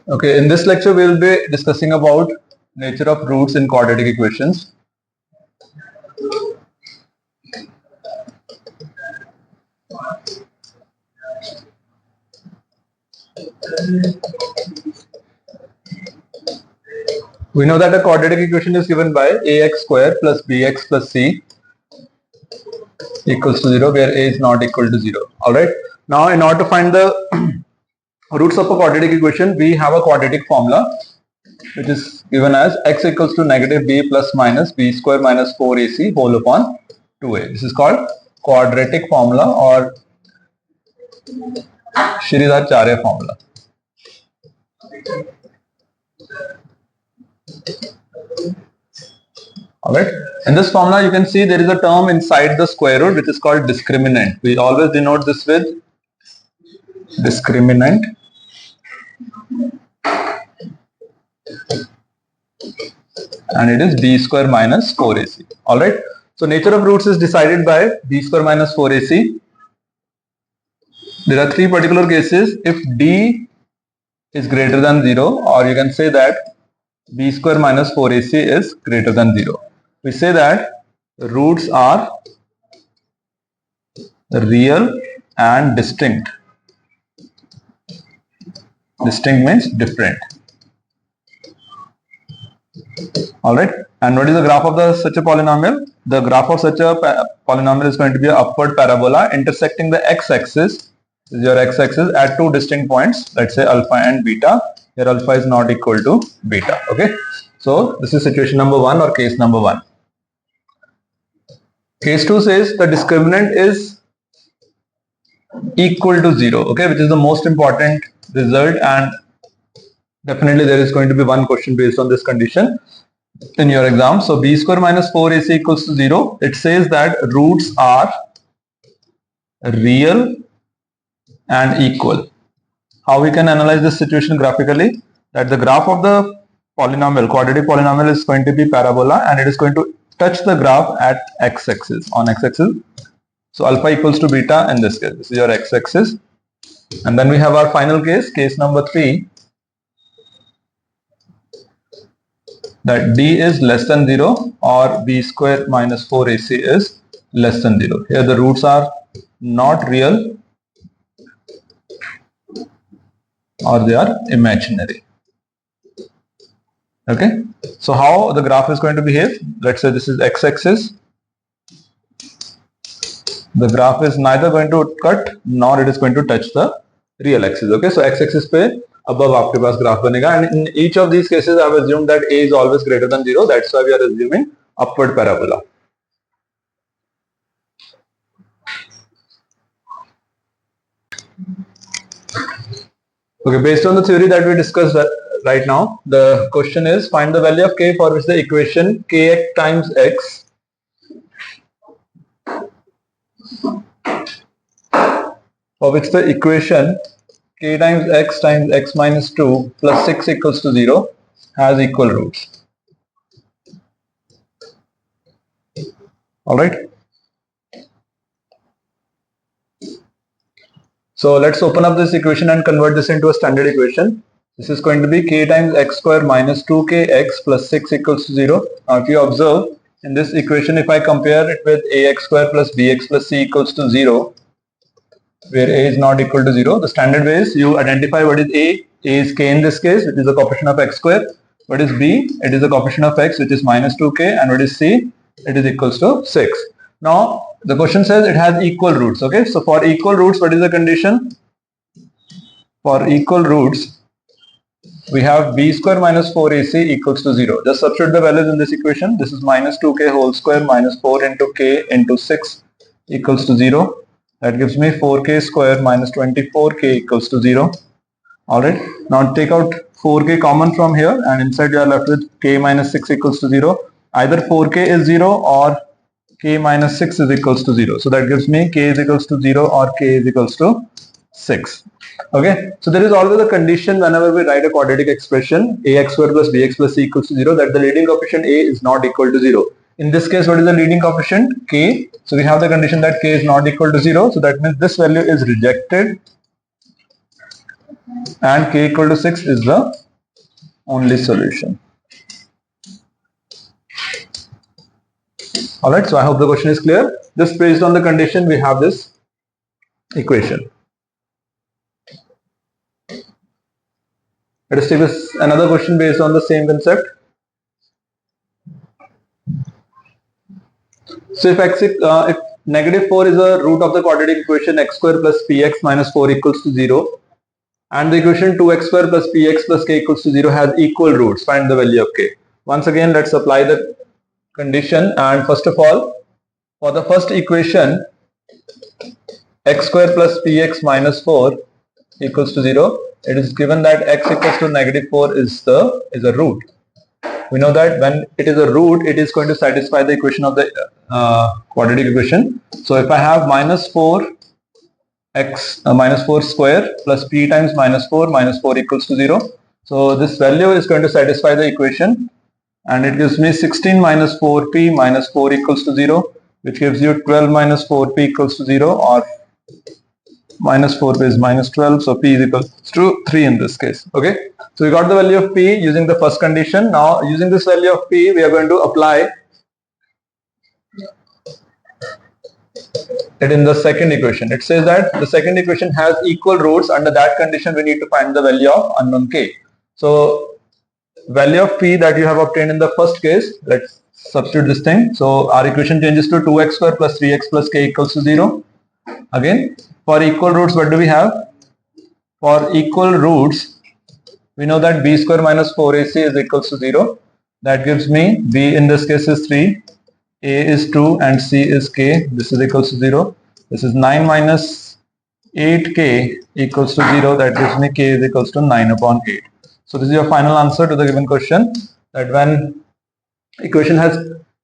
Okay, in this lecture we will be discussing about nature of roots in quadratic equations. We know that a quadratic equation is given by ax square plus bx plus c equals to 0, where a is not equal to 0. Alright, now in order to find the roots of a quadratic equation, we have a quadratic formula which is given as x equals to negative b plus minus b square minus 4ac whole upon 2a. This is called quadratic formula or Shridharacharya formula. Alright, in this formula you can see there is a term inside the square root which is called discriminant. We always denote this with discriminant. And it is b square minus 4ac. Alright, so nature of roots is decided by b square minus 4ac. There are three particular cases. If d is greater than 0, or you can say that b square minus 4ac is greater than 0. We say that roots are real and distinct. Distinct means different. Alright, and what is the graph of such a polynomial? The graph of such a polynomial is going to be an upward parabola intersecting the x-axis. This is your x-axis at two distinct points, let's say alpha and beta. Here alpha is not equal to beta. Okay, so this is situation number 1 or case number 1. Case 2 says the discriminant is equal to 0, okay, which is the most important result, and definitely there is going to be one question based on this condition in your exam. So b square minus 4ac equals to 0. It says that roots are real and equal. How we can analyze this situation graphically? That the graph of the polynomial, quadratic polynomial, is going to be parabola and it is going to touch the graph at x-axis, on x-axis. So alpha equals to beta in this case. This is your x-axis. And then we have our final case, case number 3, that d is less than 0 or b square minus 4ac is less than 0. Here the roots are not real or they are imaginary. Okay, so how the graph is going to behave? Let's say this is x-axis. The graph is neither going to cut nor it is going to touch the real axis. Okay, so x-axis पे above आपके पास graph बनेगा, and in each of these cases I have assumed that a is always greater than 0. That's why we are assuming upward parabola. Okay, based on the theory that we discussed right now, the question is find the value of k for which the equation kx times x k times x minus 2 plus 6 equals to 0 has equal roots. Alright. So let's open up this equation and convert this into a standard equation. This is going to be k times x square minus 2kx plus 6 equals to 0. Now if you observe in this equation, if I compare it with ax square plus bx plus c equals to 0, where a is not equal to 0, the standard way is you identify what is a. A is k in this case, which is the coefficient of x square. What is b? It is the coefficient of x, which is minus 2k, and what is c? It is equals to 6. Now the question says it has equal roots. Okay, so for equal roots, what is the condition? For equal roots, we have b square minus 4ac equals to 0. Just substitute the values in this equation. This is minus 2k whole square minus 4 into k into 6 equals to 0. That gives me 4k square minus 24k equals to 0. Alright, now take out 4k common from here and inside you are left with k minus 6 equals to 0. Either 4k is 0 or k minus 6 is equals to 0. So that gives me k is equals to 0 or k is equals to 6. Okay, so there is always a condition whenever we write a quadratic expression ax square plus bx plus c equals to 0, that the leading coefficient a is not equal to 0. In this case, what is the leading coefficient? K. So we have the condition that k is not equal to 0. So that means this value is rejected and k equal to 6 is the only solution. Alright, so I hope the question is clear. Just based on the condition, we have this equation. Let us take this another question based on the same concept. So if negative 4 is a root of the quadratic equation x square plus px minus 4 equals to 0, and the equation 2x square plus px plus k equals to 0 has equal roots, find the value of k. Once again, let's apply the condition, and first of all, for the first equation, x square plus px minus 4 equals to 0, it is given that x equals to negative 4 is a root. We know that when it is a root, it is going to satisfy the equation of the quadratic equation. So if I have minus 4 square plus p times minus 4 equals to 0. So this value is going to satisfy the equation, and it gives me 16 minus 4p minus 4 equals to 0, which gives you 12 minus 4p equals to 0, or minus 4p is minus 12, so p is equal to 3 in this case. Okay, so we got the value of p using the first condition. Now using this value of p, we are going to apply it in the second equation. It says that the second equation has equal roots. Under that condition, we need to find the value of unknown k. So value of p that you have obtained in the first case, let's substitute this thing. So our equation changes to 2x square plus 3x plus k equals to 0. Again, for equal roots, what do we have? For equal roots, we know that b square minus 4ac is equals to 0. That gives me b in this case is 3, a is 2, and c is k. This is equals to 0. This is 9 minus 8k equals to 0. That gives me k is equals to 9 upon 8. So this is your final answer to the given question, that when equation has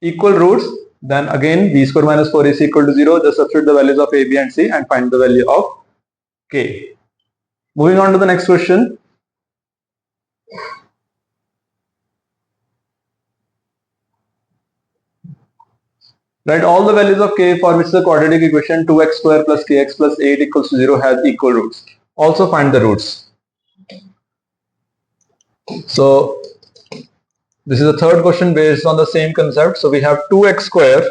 equal roots, then again b square minus 4ac equal to 0. Just substitute the values of a, b and c and find the value of k. Moving on to the next question. Write all the values of k for which the quadratic equation 2x square plus kx plus 8 equals to 0 has equal roots. Also find the roots. So this is the third question based on the same concept. So we have 2x square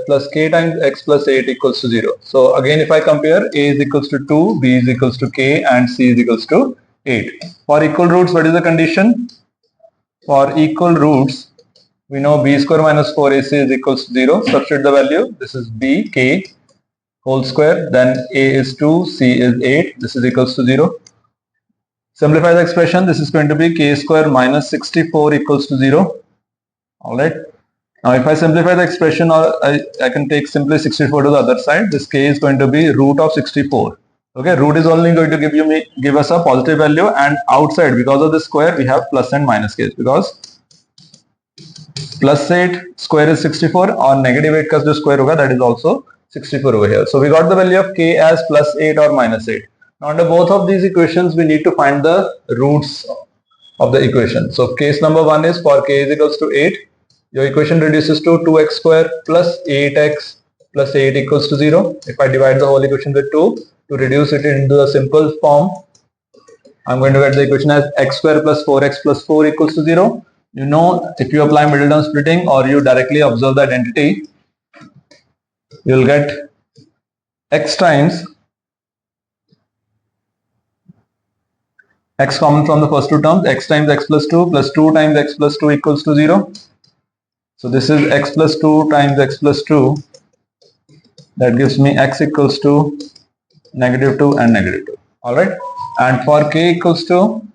plus k times x plus 8 equals to 0. So again, if I compare, a is equals to 2, b is equals to k, and c is equals to 8. For equal roots, what is the condition? For equal roots, we know b square minus 4ac is equals to 0. Substitute the value. This is b, k whole square, then a is 2, c is 8. This is equals to 0. Simplify the expression. This is going to be k square minus 64 equals to 0. Alright. Now if I simplify the expression, or I can take simply 64 to the other side, this k is going to be root of 64. Okay, root is only going to give us a positive value, and outside, because of the square, we have plus and minus case, because plus 8 square is 64 or negative 8 का जो square होगा, that is also 64 over here. So we got the value of k as plus 8 or minus 8. Now under both of these equations, we need to find the roots of the equation. So case number 1 is for k is equals to 8. Your equation reduces to 2x square plus 8x plus 8 equals to 0. If I divide the whole equation with 2 to reduce it into a simple form, I'm going to get the equation as x square plus 4x plus 4 equals to 0. You know, if you apply middle term splitting or you directly observe the identity, you will get x times x common from the first two terms, x times x plus 2 times x plus 2 equals to 0. So this is x plus 2 times x plus 2. That gives me x equals to negative 2 and negative 2. Alright. And for k equals to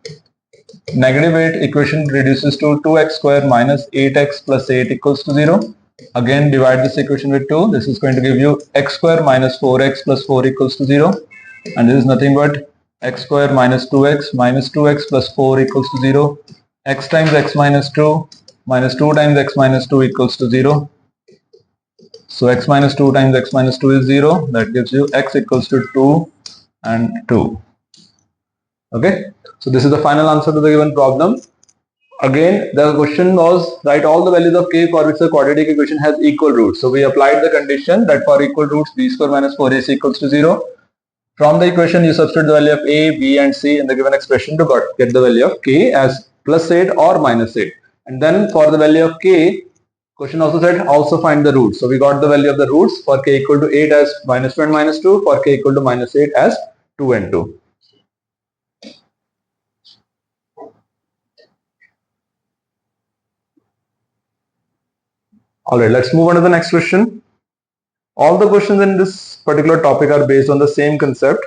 negative 8, equation reduces to 2x square minus 8x plus 8 equals to 0. Again, divide this equation with 2. This is going to give you x square minus 4x plus 4 equals to 0. And this is nothing but x square minus 2x plus 4 equals to 0. X times x minus 2 times x minus 2 equals to 0. So x minus 2 times x minus 2 is 0. That gives you x equals to 2 and 2. Okay. So this is the final answer to the given problem. Again, the question was write all the values of k for which the quadratic equation has equal roots. So we applied the condition that for equal roots b square minus 4ac equals to 0. From the equation, you substitute the value of a, b and c in the given expression to get the value of k as plus 8 or minus 8. And then for the value of k, question also said also find the roots. So we got the value of the roots for k equal to 8 as minus 2 and minus 2, for k equal to minus 8 as 2 and 2. Alright, let's move on to the next question. All the questions in this particular topic are based on the same concept.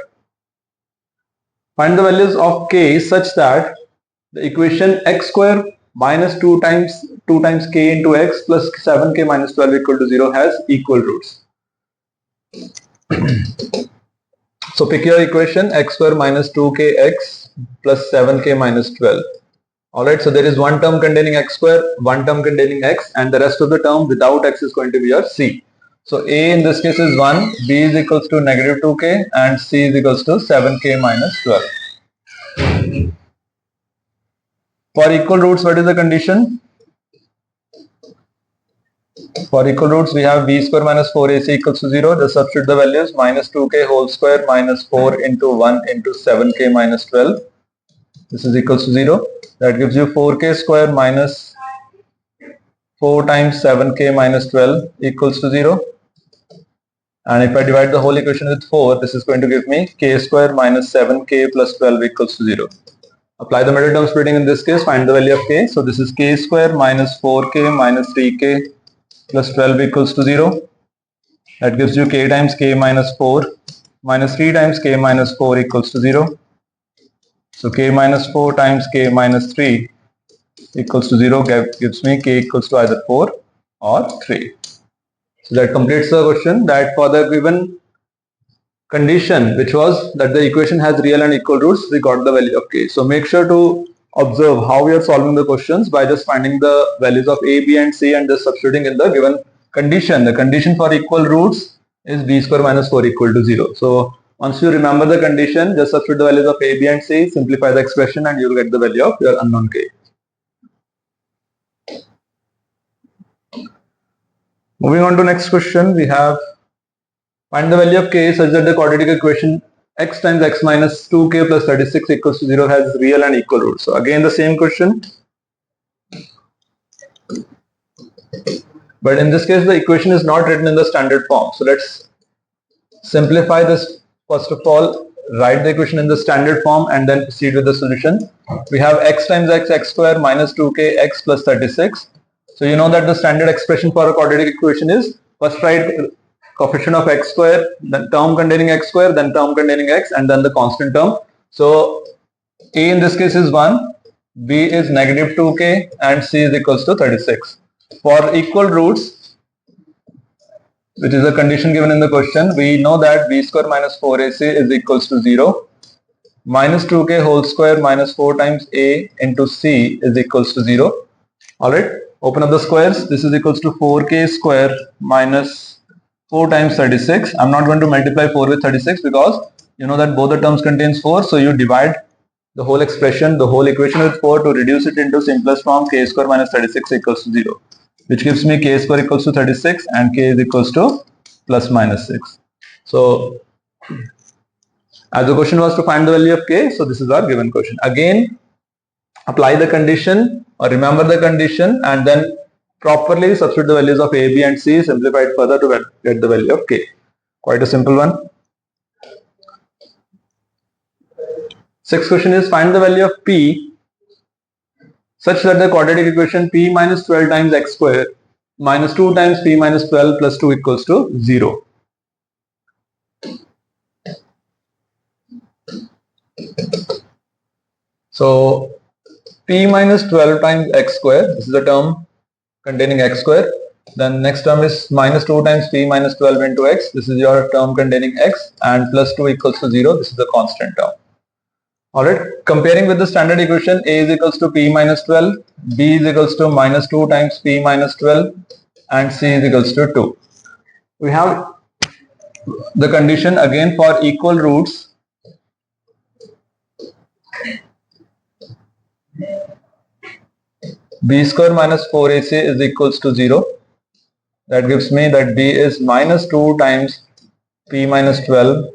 Find the values of k such that the equation x square minus 2 times k into x plus 7k minus 12 equal to 0 has equal roots. So pick your equation x square minus 2kx plus 7k minus 12. Alright, so there is one term containing x square, one term containing x, and the rest of the term without x is going to be your c. So a in this case is 1, b is equals to negative 2k, and c is equals to 7k minus 12. For equal roots, what is the condition? For equal roots, we have b square minus 4ac equals to 0. Just substitute the values minus 2k whole square minus 4 into 1 into 7k minus 12. This is equals to 0. That gives you 4k square minus 4 times 7k minus 12 equals to 0. And if I divide the whole equation with 4, this is going to give me k square minus 7k plus 12 equals to 0. Apply the middle term splitting in this case, find the value of k. So this is k square minus 4k minus 3k plus 12 equals to 0. That gives you k times k minus 4 minus 3 times k minus 4 equals to 0. So k minus 4 times k minus 3 equals to 0 gives me k equals to either 4 or 3. So that completes the question, that for the given condition, which was that the equation has real and equal roots, we got the value of k. So make sure to observe how we are solving the questions by just finding the values of a, b and c and just substituting in the given condition. The condition for equal roots is b square minus 4 equal to 0. So once you remember the condition, just substitute the values of a, b and c, simplify the expression, and you will get the value of your unknown k. Moving on to next question, we have find the value of k such that the quadratic equation x times x minus 2k plus 36 equals to 0 has real and equal roots. So again the same question, but in this case the equation is not written in the standard form. So let's simplify this. First of all, write the equation in the standard form and then proceed with the solution. We have x times x square minus 2k x plus 36. So you know that the standard expression for a quadratic equation is first write coefficient of x square, then term containing x square, then term containing x, and then the constant term. So a in this case is 1, b is negative 2k, and c is equals to 36. For equal roots, which is a condition given in the question, we know that b square minus 4ac is equals to 0. Minus 2k whole square minus 4 times a into c is equals to 0. Alright, open up the squares. This is equals to 4k square minus 4 times 36. I'm not going to multiply 4 with 36 because you know that both the terms contains 4. So you divide the whole expression, the whole equation with 4 to reduce it into simplest form, k square minus 36 equals to 0. Which gives me k square equals to 36 and k is equals to plus minus 6. So as the question was to find the value of k, so this is our given question. Again, apply the condition or remember the condition and then properly substitute the values of a, b and c, simplify it further to get the value of k. Quite a simple one. Sixth question is find the value of p such that the quadratic equation p minus 12 times x square minus 2 times p minus 12 plus 2 equals to 0. So p minus 12 times x square, this is the term containing x square. Then next term is minus 2 times p minus 12 into x. This is your term containing x, and plus 2 equals to 0. This is the constant term. Alright, comparing with the standard equation, a is equals to p minus 12, b is equals to minus 2 times p minus 12, and c is equals to 2. We have the condition again for equal roots. b square minus 4ac is equals to 0. That gives me that b is minus 2 times p minus 12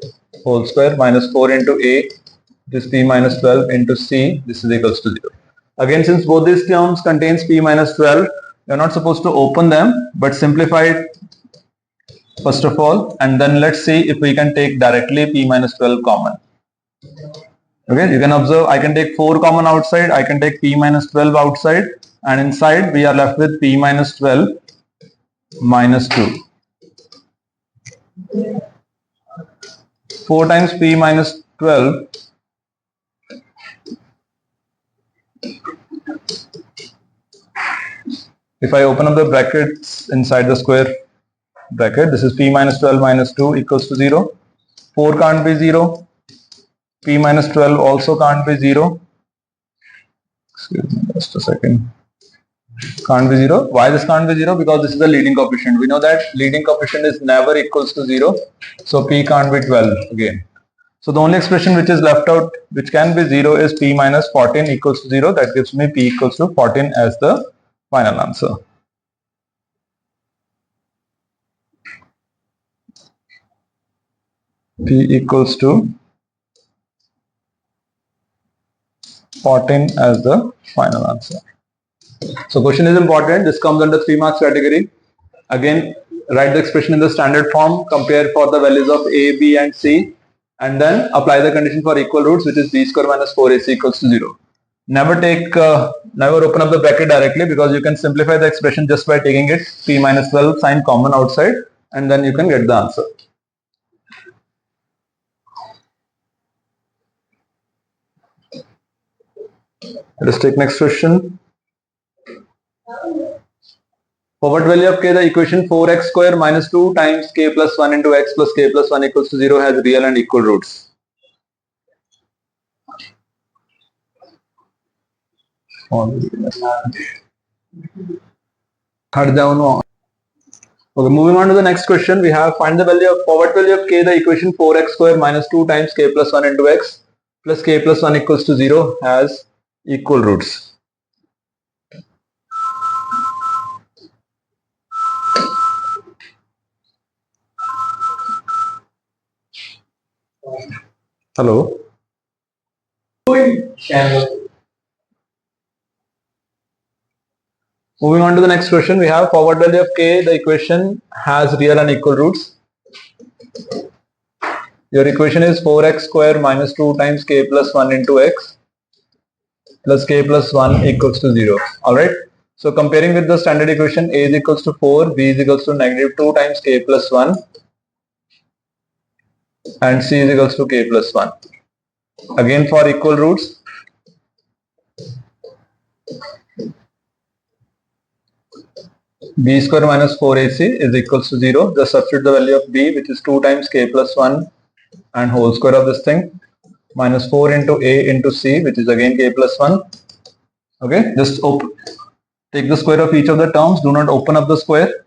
whole square minus 4 into a, this p minus 12 into c, this is equals to 0. Again, since both these terms contains p minus 12, you are not supposed to open them, but simplify it first of all, and then let's see if we can take directly p minus 12 common. Okay, you can observe I can take 4 common outside, I can take p minus 12 outside, and inside we are left with p minus 12 minus 2. 4 times p minus 12 if I open up the brackets inside the square bracket, this is p minus 12 minus 2 equals to 0. 4 can't be 0. P minus 12 also can't be 0. Excuse me, just a second. Can't be 0. Why this can't be 0? Because this is the leading coefficient. We know that leading coefficient is never equals to 0. So P can't be 12 again. So the only expression which is left out which can be 0 is P minus 14 equals to 0. That gives me P equals to 14 as the final answer. P equals to 14 as the final answer. So question is important. This comes under 3 marks category. Again, write the expression in the standard form, compare for the values of A, B and C, and then apply the condition for equal roots, which is b square minus 4ac equals to 0. Never open up the bracket directly, because you can simplify the expression just by taking it p minus 12 sign common outside, and then you can get the answer. Let us take next question. For what value of k the equation 4x square minus 2 times k plus 1 into x plus k plus 1 equals to 0 has real and equal roots? Okay, moving on to the next question, we have find the value of, for what value of k the equation 4x square minus 2 times k plus 1 into x plus k plus 1 equals to 0 has equal roots. Hello. Moving on to the next question, we have for what value of k the equation has real and equal roots. Your equation is 4x square minus 2 times k plus 1 into x plus k plus 1 equals to 0. Alright. So comparing with the standard equation, a is equals to 4, b is equals to negative 2 times k plus 1 and c is equals to k plus 1. Again for equal roots, b square minus 4ac is equals to 0. Just substitute the value of b, which is 2 times k plus 1 and whole square of this thing, minus 4 into a into c, which is again k plus 1. Okay, just take the square of each of the terms. Do not open up the square.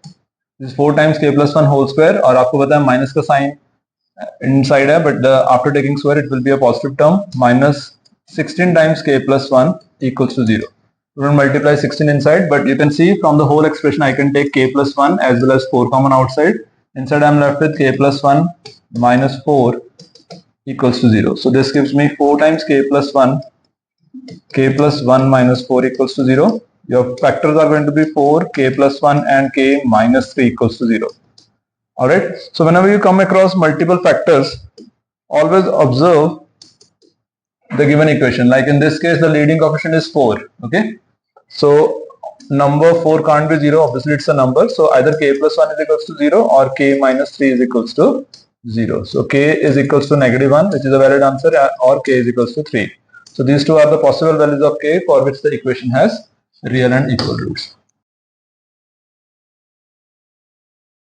This is 4 times k plus 1 whole square, और आपको पता है minus का sign inside है, but after taking square it will be a positive term. Minus 16 times k plus 1 equals to 0. We don't multiply 16 inside, but you can see from the whole expression I can take k plus 1 as well as 4 common outside. Inside I am left with k plus 1 minus 4 equals to 0. So this gives me 4 times k plus 1 minus 4 equals to 0. Your factors are going to be 4, k plus 1 and k minus 3 equals to 0. Alright, so whenever you come across multiple factors, always observe the given equation. Like in this case, the leading coefficient is 4. Okay, so number 4 can't be 0, obviously it's a number. So either k plus 1 is equals to 0 or k minus 3 is equals to 0. So k is equals to negative 1, which is a valid answer, or k is equals to 3. So these two are the possible values of k for which the equation has real and equal roots.